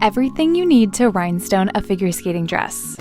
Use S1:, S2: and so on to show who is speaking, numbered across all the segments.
S1: Everything you need to rhinestone a figure skating dress.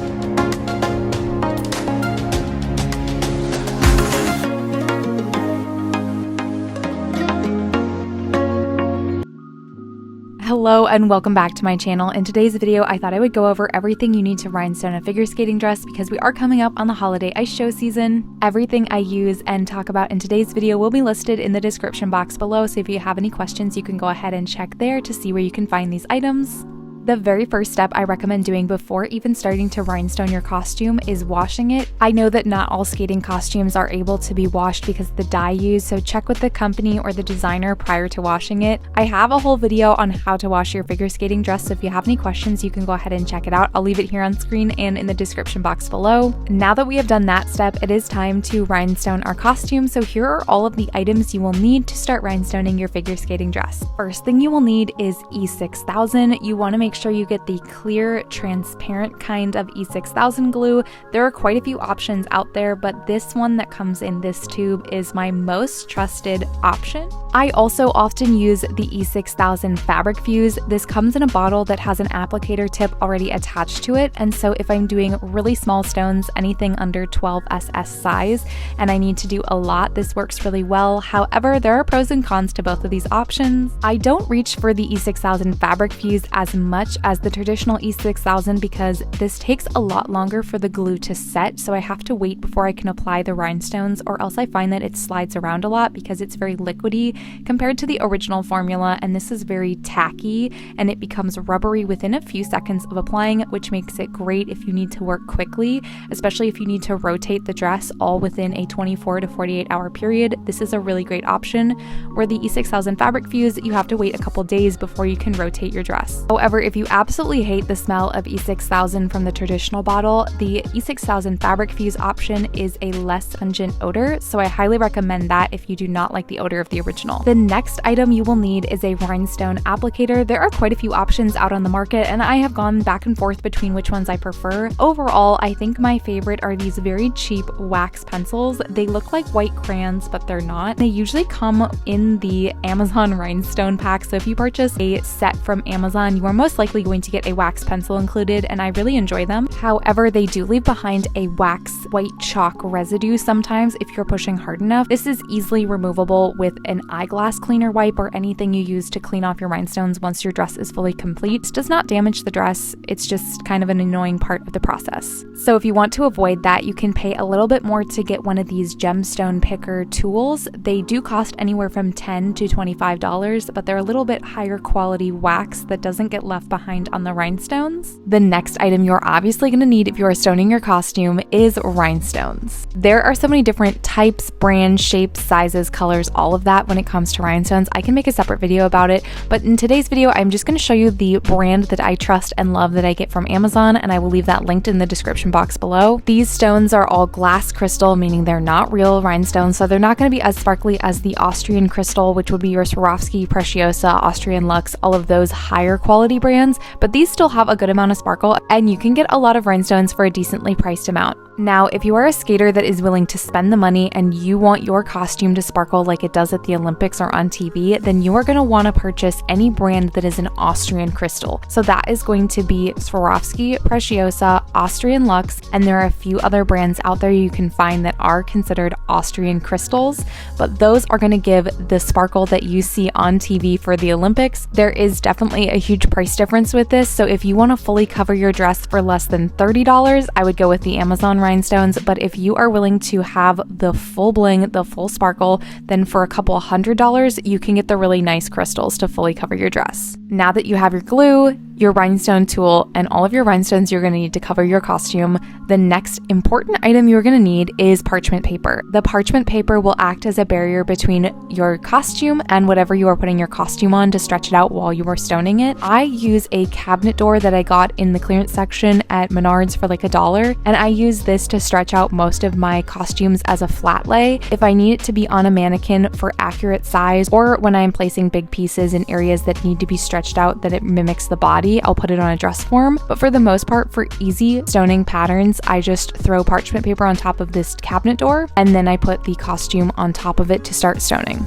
S1: Hello and welcome back to my channel. In today's video, I thought I would go over everything you need to rhinestone a figure skating dress because we are coming up on the holiday ice show season. Everything I use and talk about in today's video will be listed in the description box below, so if you have any questions, you can go ahead and check there to see where you can find these items. The very first step I recommend doing before even starting to rhinestone your costume is washing it. I know that not all skating costumes are able to be washed because of the dye used, so check with the company or the designer prior to washing it. I have a whole video on how to wash your figure skating dress, so if you have any questions, you can go ahead and check it out. I'll leave it here on screen and in the description box below. Now that we have done that step, it is time to rhinestone our costume, so here are all of the items you will need to start rhinestoning your figure skating dress. First thing you will need is E6000. You want to make sure you get the clear, transparent kind of E6000 glue. There are quite a few options out there, but this one that comes in this tube is my most trusted option. I also often use the E6000 fabric fuse. This comes in a bottle that has an applicator tip already attached to it, and so if I'm doing really small stones, anything under 12 SS size, and I need to do a lot, this works really well. However, there are pros and cons to both of these options. I don't reach for the E6000 fabric fuse as much as the traditional E6000 because this takes a lot longer for the glue to set, so I have to wait before I can apply the rhinestones, or else I find that it slides around a lot because it's very liquidy compared to the original formula, and this is very tacky and it becomes rubbery within a few seconds of applying, which makes it great if you need to work quickly, especially if you need to rotate the dress all within a 24 to 48 hour period. This is a really great option. Where the E6000 fabric fuse, you have to wait a couple days before you can rotate your dress. However, if you absolutely hate the smell of E6000 from the traditional bottle, the E6000 fabric fuse option is a less pungent odor, so I highly recommend that if you do not like the odor of the original. The next item you will need is a rhinestone applicator. There are quite a few options out on the market, and I have gone back and forth between which ones I prefer. Overall, I think my favorite are these very cheap wax pencils. They look like white crayons, but they're not. They usually come in the Amazon rhinestone pack, so if you purchase a set from Amazon, you are most likely going to get a wax pencil included, and I really enjoy them. However, they do leave behind a wax white chalk residue sometimes if you're pushing hard enough. This is easily removable with an eyeglass cleaner wipe or anything you use to clean off your rhinestones once your dress is fully complete. It does not damage the dress, it's just kind of an annoying part of the process. So if you want to avoid that, you can pay a little bit more to get one of these gemstone picker tools. They do cost anywhere from $10 to $25, but they're a little bit higher quality wax that doesn't get left behind on the rhinestones. The next item you're obviously going to need if you are stoning your costume is rhinestones. There are so many different types, brands, shapes, sizes, colors, all of that when it comes to rhinestones. I can make a separate video about it, but in today's video, I'm just going to show you the brand that I trust and love that I get from Amazon, and I will leave that linked in the description box below. These stones are all glass crystal, meaning they're not real rhinestones, so they're not going to be as sparkly as the Austrian crystal, which would be your Swarovski, Preciosa, Austrian Luxe, all of those higher quality brands, but these still have a good amount of sparkle, and you can get a lot of rhinestones for a decently priced amount. Now, if you are a skater that is willing to spend the money and you want your costume to sparkle like it does at the Olympics or on TV, then you are going to want to purchase any brand that is an Austrian crystal. So that is going to be Swarovski, Preciosa, Austrian Luxe, and there are a few other brands out there you can find that are considered Austrian crystals, but those are going to give the sparkle that you see on TV for the Olympics. There is definitely a huge price difference with this, so if you want to fully cover your dress for less than $30, I would go with the Amazon rhinestones, but if you are willing to have the full bling, the full sparkle, then for a couple $100, you can get the really nice crystals to fully cover your dress. Now that you have your glue, your rhinestone tool, and all of your rhinestones you're going to need to cover your costume, the next important item you're going to need is parchment paper. The parchment paper will act as a barrier between your costume and whatever you are putting your costume on to stretch it out while you are stoning it. I use a cabinet door that I got in the clearance section at Menards for like $1, and I use this to stretch out most of my costumes as a flat lay. If I need it to be on a mannequin for accurate size, or when I'm placing big pieces in areas that need to be stretched out that it mimics the body, I'll put it on a dress form. But for the most part, for easy stoning patterns, I just throw parchment paper on top of this cabinet door, and then I put the costume on top of it to start stoning.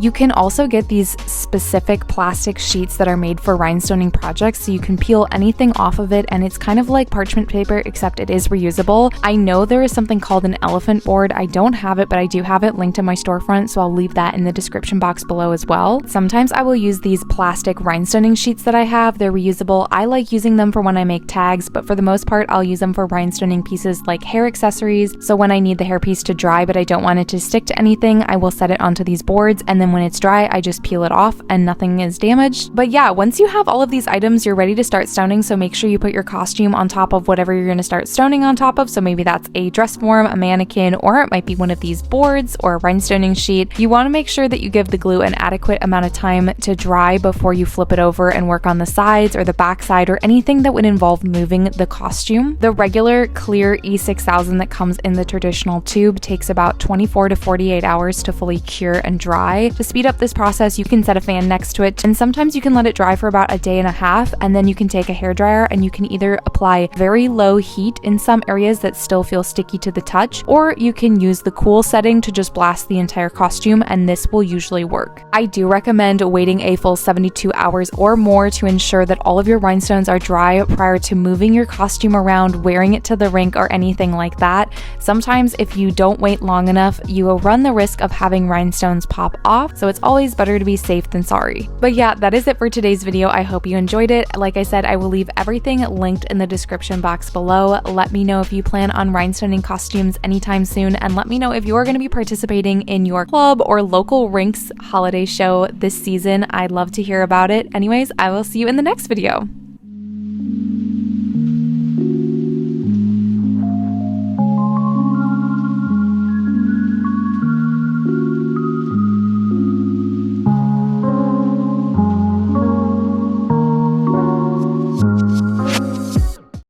S1: You can also get these specific plastic sheets that are made for rhinestoning projects, so you can peel anything off of it, and it's kind of like parchment paper, except it is reusable. I know there is something called an elephant board. I don't have it, but I do have it linked in my storefront, so I'll leave that in the description box below as well. Sometimes I will use these plastic rhinestoning sheets that I have. They're reusable. I like using them for when I make tags, but for the most part, I'll use them for rhinestoning pieces like hair accessories. So when I need the hairpiece to dry, but I don't want it to stick to anything, I will set it onto these boards, and then when it's dry, I just peel it off and nothing is damaged. But yeah, once you have all of these items, you're ready to start stoning, so make sure you put your costume on top of whatever you're going to start stoning on top of. So maybe that's a dress form, a mannequin, or it might be one of these boards or a rhinestoning sheet. You want to make sure that you give the glue an adequate amount of time to dry before you flip it over and work on the sides or the back side or anything that would involve moving the costume. The regular clear E6000 that comes in the traditional tube takes about 24 to 48 hours to fully cure and dry. To speed up this process, you can set a fan next to it, and sometimes you can let it dry for about a day and a half, and then you can take a hairdryer and you can either apply very low heat in some areas that still feel sticky to the touch, or you can use the cool setting to just blast the entire costume, and this will usually work. I do recommend waiting a full 72 hours or more to ensure that all of your rhinestones are dry prior to moving your costume around, wearing it to the rink, or anything like that. Sometimes if you don't wait long enough, you will run the risk of having rhinestones pop off, so it's always better to be safe than sorry. But yeah, that is it for today's video. I hope you enjoyed it. Like I said, I will leave everything linked in the description box below. Let me know if you plan on rhinestoning costumes anytime soon, and let me know if you're going to be participating in your club or local rink's holiday show this season. I'd love to hear about it. Anyways, I will see you in the next video.